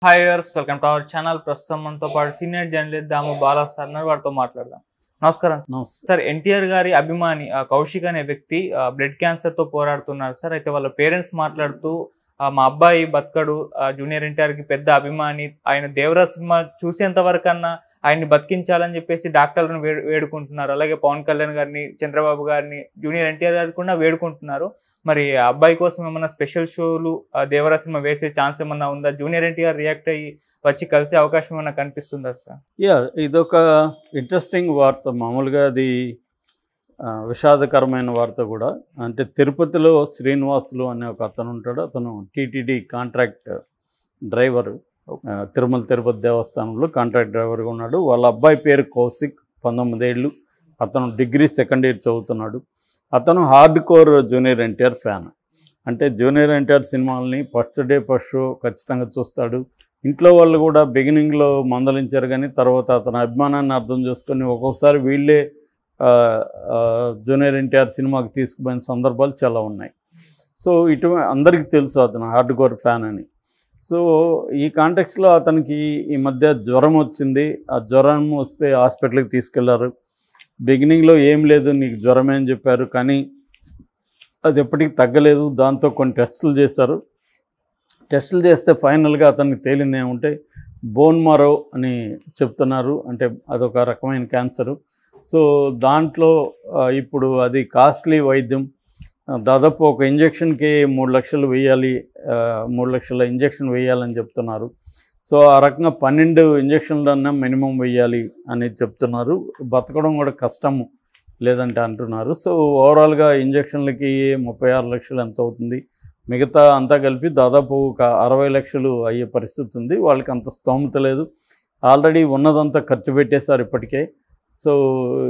Hi viewers, welcome to our channel. ప్రస్తుతం మనతో పాటు సీనియర్ జర్నలిస్ట్ దాము బాలా సార్ ఉన్నారు. వారితో మాట్లాడదాం. నమస్కారం సార్. ఎన్టీఆర్ గారి అభిమాని కౌశిక్ అనే వ్యక్తి బ్లడ్ క్యాన్సర్ తో పోరాడుతున్నారు సార్. అయితే వాళ్ళ పేరెంట్స్ మాట్లాడుతూ మా అబ్బాయి బతకడు, జూనియర్ ఎన్టీఆర్ కి పెద్ద అభిమాని, ఆయన దేవరాజ్ సినిమా చూసేంత వరకన్నా ఆయన్ని బతికించాలని చెప్పేసి డాక్టర్లను వేడుకుంటున్నారు. అలాగే పవన్ కళ్యాణ్ గారిని, చంద్రబాబు గారిని, జూనియర్ ఎన్టీఆర్ గారిని కూడా వేడుకుంటున్నారు. మరి ఆ అబ్బాయి కోసం ఏమన్నా స్పెషల్ షోలు దేవరాజ్ సినిమా వేసే ఛాన్స్ ఏమన్నా ఉందా? జూనియర్ ఎన్టీఆర్ రియాక్ట్ అయ్యి వచ్చి కలిసే అవకాశం ఏమన్నా కనిపిస్తుందా సార్? ఇదొక ఇంట్రెస్టింగ్ వార్త. మామూలుగా అది విషాదకరమైన వార్త కూడా. అంటే తిరుపతిలో శ్రీనివాసులు అనే ఒక అతను ఉంటాడు. అతను TTD contract driver, Tirumala Tirupati దేవస్థానంలో కాంట్రాక్ట్ డ్రైవర్గా ఉన్నాడు. వాళ్ళ అబ్బాయి పేరు కౌశిక్, 19 ఏళ్ళు. అతను డిగ్రీ సెకండ్ ఇయర్ చదువుతున్నాడు. అతను hard core junior NTR fan. అంటే జూనియర్ ఎన్టీఆర్ సినిమాలని ఫస్ట్ డే ఫస్ట్ షో ఖచ్చితంగా చూస్తాడు. ఇంట్లో వాళ్ళు కూడా బిగినింగ్లో మందలించారు, కానీ తర్వాత అతని అభిమానాన్ని అర్థం చేసుకొని ఒక్కొక్కసారి వీళ్ళే జూనియర్ ఎన్టీఆర్ సినిమాకి తీసుకుపోయిన సందర్భాలు చాలా ఉన్నాయి. సో అందరికీ తెలుసు అతను హార్డ్ కోర్ ఫ్యాన్ అని. సో ఈ కాంటెక్స్లో అతనికి ఈ మధ్య జ్వరం వచ్చింది. ఆ జ్వరం వస్తే హాస్పిటల్కి తీసుకెళ్లారు. బిగినింగ్లో ఏం లేదు, నీకు జ్వరమే అని చెప్పారు, కానీ అది ఎప్పటికీ తగ్గలేదు. దాంతో కొన్ని టెస్టులు చేశారు. టెస్టులు చేస్తే ఫైనల్గా అతనికి తేలింది ఏమంటే బోన్ మారో అని చెప్తున్నారు. అంటే అదొక రకమైన క్యాన్సరు. సో దాంట్లో ఇప్పుడు అది కాస్ట్లీ వైద్యం. దాదాపు ఒక ఇంజక్షన్కి 3 లక్షలు వేయాలి, 3 లక్షల ఇంజక్షన్ వేయాలని చెప్తున్నారు. సో ఆ రకంగా 12 ఇంజక్షన్లన్నా మినిమం వేయాలి అని చెప్తున్నారు. బతకడం కూడా కష్టము లేదంటే అంటున్నారు. సో ఓవరాల్గా ఇంజక్షన్లకి 36 లక్షలు ఎంత అవుతుంది, మిగతా అంతా కలిపి దాదాపు ఒక 60 లక్షలు అయ్యే పరిస్థితి ఉంది. వాళ్ళకి అంత స్తోమత లేదు. ఆల్రెడీ ఉన్నదంతా ఖర్చు పెట్టేశారు ఇప్పటికే. సో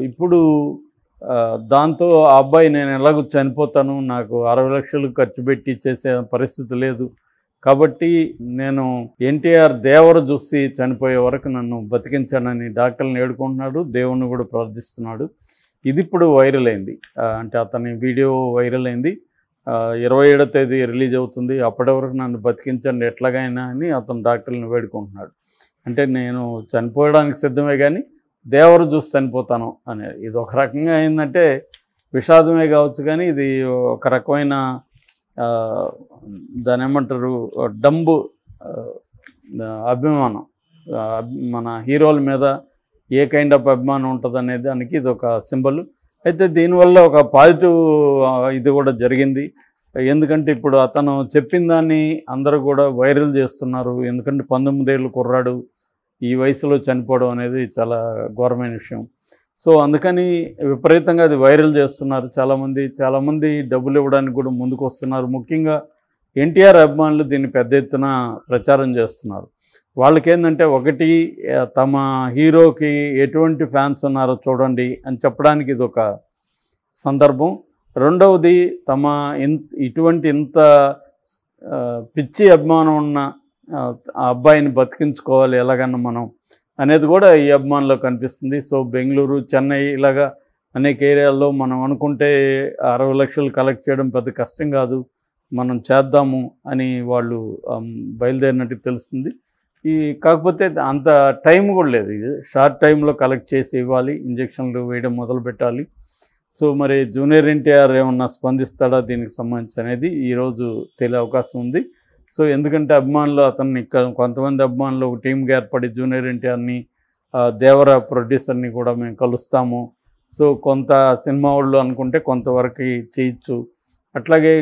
ఇప్పుడు దాంతో ఆ అబ్బాయి నేను ఎలాగో చనిపోతాను, నాకు 60 లక్షలు ఖర్చు పెట్టి చేసే పరిస్థితి లేదు, కాబట్టి నేను ఎన్టీఆర్ దేవర చూసి చనిపోయే వరకు నన్ను బతికించానని డాక్టర్ని ఏడుకుంటున్నాడు. దేవుణ్ణి కూడా ప్రార్థిస్తున్నాడు. ఇది ఇప్పుడు వైరల్ అయింది. అంటే అతని వీడియో వైరల్ అయింది. 27వ తేదీ రిలీజ్ అవుతుంది. అప్పటి వరకు నన్ను బతికించండి ఎట్లాగైనా అని అతను డాక్టర్ని వేడుకుంటున్నాడు. అంటే నేను చనిపోయడానికి సిద్ధమే, కానీ దేవరు చూసి చనిపోతాను అనేది. ఇది ఒక రకంగా ఏంటంటే విషాదమే కావచ్చు, కానీ ఇది ఒక రకమైన దాని ఏమంటారు డంబు అభిమానం. మన హీరోల మీద ఏ కైండ్ ఆఫ్ అభిమానం ఉంటుంది అనేది దానికి ఇది ఒక సింబల్. అయితే దీనివల్ల ఒక పాజిటివ్ ఇది కూడా జరిగింది. ఎందుకంటే ఇప్పుడు అతను చెప్పిన దాన్ని అందరూ కూడా వైరల్ చేస్తున్నారు. ఎందుకంటే 19 ఏళ్ళు కుర్రాడు ఈ వయసులో చనిపోవడం అనేది చాలా ఘోరమైన విషయం. సో అందుకని విపరీతంగా అది వైరల్ చేస్తున్నారు చాలామంది డబ్బులు ఇవ్వడానికి కూడా ముందుకు వస్తున్నారు. ముఖ్యంగా ఎన్టీఆర్ అభిమానులు దీన్ని పెద్ద ఎత్తున ప్రచారం చేస్తున్నారు. వాళ్ళకేంటంటే ఒకటి, తమ హీరోకి ఎటువంటి ఫ్యాన్స్ ఉన్నారో చూడండి అని చెప్పడానికి ఇది ఒక సందర్భం. రెండవది, తమ ఇంత పిచ్చి అభిమానం ఉన్న ఆ అబ్బాయిని బతికించుకోవాలి ఎలాగన్నా మనం అనేది కూడా ఈ అభిమానంలో కనిపిస్తుంది. సో బెంగళూరు, చెన్నై ఇలాగా అనేక ఏరియాల్లో మనం అనుకుంటే 60 లక్షలు కలెక్ట్ చేయడం పెద్ద కష్టం కాదు, మనం చేద్దాము అని వాళ్ళు బయలుదేరినట్టు తెలుస్తుంది. కాకపోతే అంత టైం కూడా లేదు. ఇది షార్ట్ టైంలో కలెక్ట్ చేసి ఇవ్వాలి, ఇంజక్షన్లు వేయడం మొదలు పెట్టాలి. సో మరి జూనియర్ ఎన్టీఆర్ ఏమన్నా స్పందిస్తాడా దీనికి సంబంధించి అనేది ఈరోజు తెలియ అవకాశం ఉంది. సో ఎందుకంటే అభిమానులు అతన్ని కొంతమంది అభిమానులు ఒక టీంగా ఏర్పడి జూనియర్ ఎన్టీఆర్ని, దేవర ప్రొడ్యూసర్ని కూడా మేము కలుస్తాము. సో కొంత సినిమా వాళ్ళు అనుకుంటే కొంతవరకు చేయొచ్చు. అట్లాగే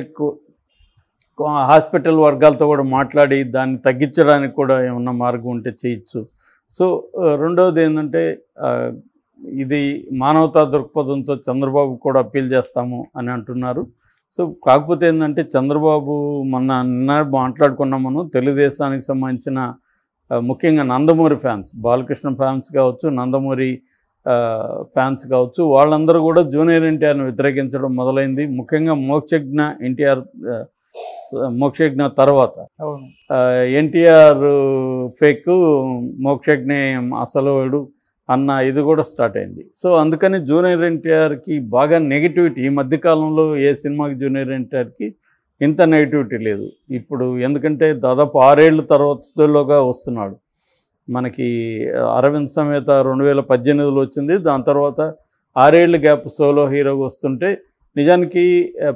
హాస్పిటల్ వర్గాలతో కూడా మాట్లాడి దాన్ని తగ్గించడానికి కూడా ఏమన్నా మార్గం ఉంటే చేయొచ్చు. సో రెండవది ఏంటంటే ఇది మానవతా దృక్పథంతో చంద్రబాబు కూడా అప్పీల్ చేస్తాము అని అంటున్నారు. సో కాకపోతే ఏంటంటే చంద్రబాబు నిన్న మాట్లాడుకున్నాం మనం, తెలుగుదేశానికి సంబంధించిన ముఖ్యంగా నందమూరి ఫ్యాన్స్, బాలకృష్ణ ఫ్యాన్స్ కావచ్చు, నందమూరి ఫ్యాన్స్ కావచ్చు, వాళ్ళందరూ కూడా జూనియర్ ఎన్టీఆర్ని వ్యతిరేకించడం మొదలైంది. ముఖ్యంగా మోక్షజ్ఞ తర్వాత ఎన్టీఆర్ ఫేక్, మోక్షజ్ఞ అసలు అన్న ఇది కూడా స్టార్ట్ అయింది. సో అందుకని జూనియర్ ఎన్టీఆర్కి బాగా నెగిటివిటీ ఈ మధ్యకాలంలో ఏ సినిమాకి జూనియర్ ఎన్టీఆర్కి ఇంత నెగిటివిటీ లేదు ఇప్పుడు. ఎందుకంటే దాదాపు 6 ఏళ్ళ తర్వాతలోగా వస్తున్నాడు. మనకి అరవింద్ సమేత 2018లో వచ్చింది. దాని తర్వాత 6 ఏళ్ళ గ్యాప్ సోలో హీరోగా వస్తుంటే నిజానికి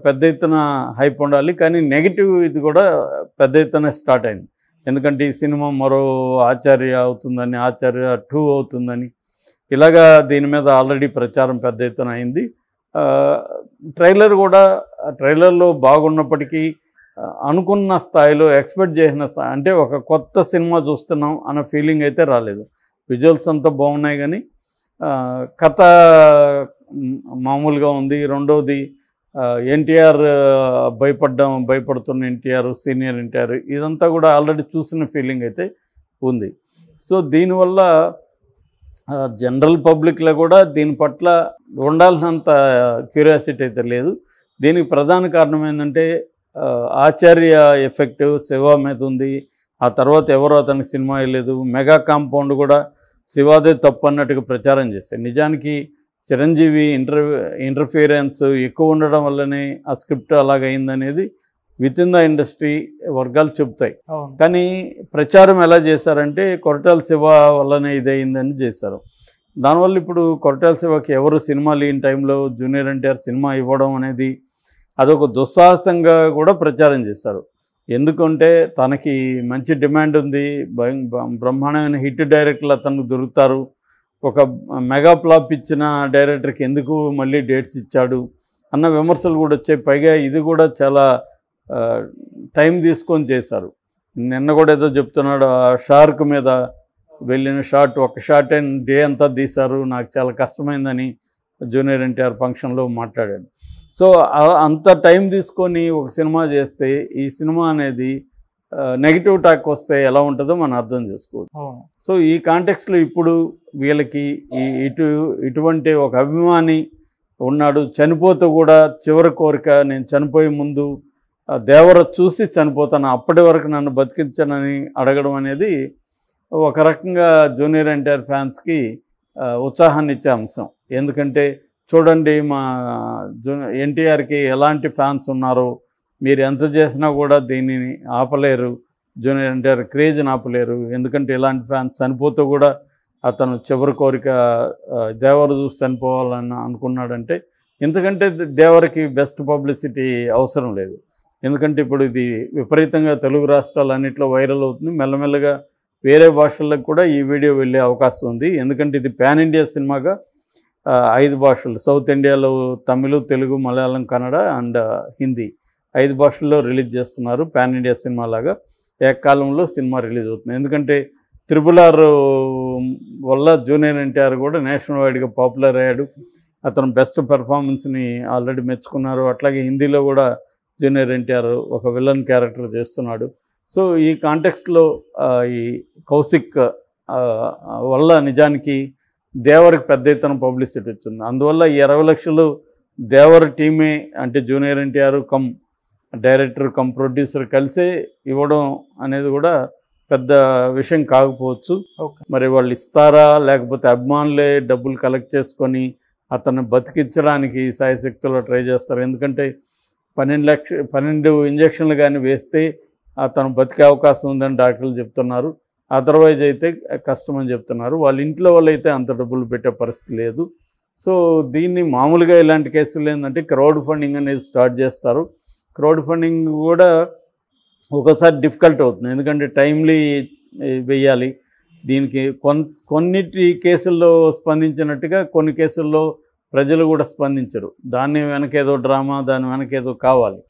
పెద్ద ఎత్తున హైప్ ఉండాలి. కానీ నెగిటివ్ ఇది కూడా పెద్ద ఎత్తున స్టార్ట్ అయింది. ఎందుకంటే ఈ సినిమా మరో ఆచార్య అవుతుందని, ఆచార్య 2 అవుతుందని, ఇలాగా దీని మీద ఆల్రెడీ ప్రచారం పెద్ద ఎత్తున అయింది. ట్రైలర్లో బాగున్నప్పటికీ అనుకున్న స్థాయిలో ఎక్స్పెక్ట్ చేసిన అంటే ఒక కొత్త సినిమా చూస్తున్నాం అన్న ఫీలింగ్ అయితే రాలేదు. విజువల్స్ అంతా బాగున్నాయి కానీ కథ మామూలుగా ఉంది. రెండోది ఎన్టీఆర్ భయపడుతున్న ఎన్టీఆర్, సీనియర్ ఎన్టీఆర్, ఇదంతా కూడా ఆల్రెడీ చూసిన ఫీలింగ్ అయితే ఉంది. సో దీనివల్ల జనరల్ పబ్లిక్లో కూడా దీని పట్ల ఉండాల్సినంత క్యూరియాసిటీ అయితే లేదు. దీనికి ప్రధాన కారణం ఏంటంటే ఆచార్య ఎఫెక్ట్ శివ మీద ఉంది. ఆ తర్వాత ఎవరో అతనికి సినిమా వేయలేదు. మెగా కాంపౌండ్ కూడా శివాదే తప్పు అన్నట్టుగా ప్రచారం చేశారు. నిజానికి చిరంజీవి ఇంటర్ఫియరెన్స్ ఎక్కువ ఉండడం వల్లనే ఆ స్క్రిప్ట్ అలాగైందనేది విత్ ఇన్ ద ఇండస్ట్రీ వర్గాలు చెప్తాయి. కానీ ప్రచారం ఎలా చేశారంటే కొరటాల శివ వల్లనే ఇదయిందని చేశారు. దానివల్ల ఇప్పుడు కొరటాల శివకి ఎవరు సినిమా లేని టైంలో జూనియర్ ఎన్టీఆర్ సినిమా ఇవ్వడం అనేది అదొక దుస్సాహసంగా కూడా ప్రచారం చేశారు. ఎందుకంటే తనకి మంచి డిమాండ్ ఉంది, బ్రహ్మాండమైన హిట్ డైరెక్టర్లు అతనికి దొరుకుతారు. ఒక మెగా ఫ్లాప్ ఇచ్చిన డైరెక్టర్కి ఎందుకు మళ్ళీ డేట్స్ ఇచ్చాడు అన్న విమర్శలు కూడా వచ్చాయి. పైగా ఇది కూడా చాలా టైం తీసుకొని చేశారు. నిన్న కూడా ఏదో చెప్తున్నాడు, ఆ షార్క్ మీద వెళ్ళిన షాట్, ఒక షాట్ అండ్ డే అంతా తీశారు, నాకు చాలా కష్టమైందని జూనియర్ ఎన్టీఆర్ ఫంక్షన్లో మాట్లాడాడు. సో అంత టైం తీసుకొని ఒక సినిమా చేస్తే ఈ సినిమా అనేది నెగిటివ్ టాక్ వస్తే ఎలా ఉంటుందో మనం అర్థం చేసుకోవచ్చు. సో ఈ కాంటెక్స్లో ఇప్పుడు వీళ్ళకి ఇటువంటి ఒక అభిమాని ఉన్నాడు. చనిపోతూ కూడా చివరి కోరిక, నేను చనిపోయే ముందు దేవర చూసి చనిపోతాను, అప్పటి వరకు నన్ను బతికించనని అడగడం అనేది ఒక రకంగా జూనియర్ ఎన్టీఆర్ ఫ్యాన్స్కి ఉత్సాహాన్ని ఇచ్చే అంశం. ఎందుకంటే చూడండి మా ఎన్టీఆర్కి ఎలాంటి ఫ్యాన్స్ ఉన్నారో, మీరు ఎంత చేసినా కూడా దీనిని ఆపలేరు, జూనియర్ ఎన్టీఆర్ క్రేజ్ని ఆపలేరు. ఎందుకంటే ఇలాంటి ఫ్యాన్స్ చనిపోతూ కూడా అతను చివరి కోరిక దేవరు చూసి చనిపోవాలని అనుకున్నాడంటే ఎందుకంటే దేవరికి బెస్ట్ పబ్లిసిటీ అవసరం లేదు. ఎందుకంటే ఇప్పుడు ఇది విపరీతంగా తెలుగు రాష్ట్రాలన్నింటిలో వైరల్ అవుతుంది. మెల్లమెల్లగా వేరే భాషలకు కూడా ఈ వీడియో వెళ్ళే అవకాశం ఉంది. ఎందుకంటే ఇది పాన్ ఇండియా సినిమాగా 5 భాషలు, సౌత్ ఇండియాలో తమిళ, తెలుగు, మలయాళం, కన్నడ అండ్ హిందీ 5 భాషల్లో రిలీజ్ చేస్తున్నారు. పాన్ ఇండియా సినిమా లాగా ఏకకాలంలో సినిమా రిలీజ్ అవుతుంది. ఎందుకంటే RRR వల్ల జూనియర్ ఎన్టీఆర్ కూడా నేషనల్ వైడ్గా పాపులర్ అయ్యాడు. అతను బెస్ట్ పెర్ఫార్మెన్స్ని ఆల్రెడీ మెచ్చుకున్నారు. అట్లాగే హిందీలో కూడా జూనియర్ ఎన్టీఆర్ ఒక విలన్ క్యారెక్టర్ చేస్తున్నాడు. సో ఈ కాంటెక్స్ట్లో ఈ కౌశిక్ వల్ల నిజానికి దేవరికి పెద్ద ఎత్తున పబ్లిసిటీ వచ్చింది. అందువల్ల ఈ 20 లక్షలు దేవర్ టీమే, అంటే junior NTR come director come producer కలిసే ఇవ్వడం అనేది కూడా పెద్ద విషయం కాకపోవచ్చు. మరి వాళ్ళు ఇస్తారా లేకపోతే అభిమానులే డబ్బులు కలెక్ట్ చేసుకొని అతన్ని బతికించడానికి సాయశక్తిలో ట్రై చేస్తారు. ఎందుకంటే 12 ఇంజక్షన్లు కానీ వేస్తే అతను బతికే అవకాశం ఉందని డాక్టర్లు చెప్తున్నారు. అదర్వైజ్ అయితే కష్టమని చెప్తున్నారు. వాళ్ళ ఇంట్లో వాళ్ళు అయితే అంత డబ్బులు పెట్టే పరిస్థితి లేదు. సో దీన్ని మామూలుగా ఇలాంటి కేసులు ఏంటంటే క్రౌడ్ ఫండింగ్ అనేది స్టార్ట్ చేస్తారు. క్రౌడ్ ఫండింగ్ కూడా ఒకసారి డిఫికల్ట్ అవుతుంది. ఎందుకంటే టైమ్లీ వేయాలి. దీనికి కొన్నిటి కేసుల్లో స్పందించినట్టుగా కొన్ని కేసుల్లో ప్రజలు కూడా స్పందించరు. దాని వెనకేదో డ్రామా, దాని వెనకేదో కావాలి.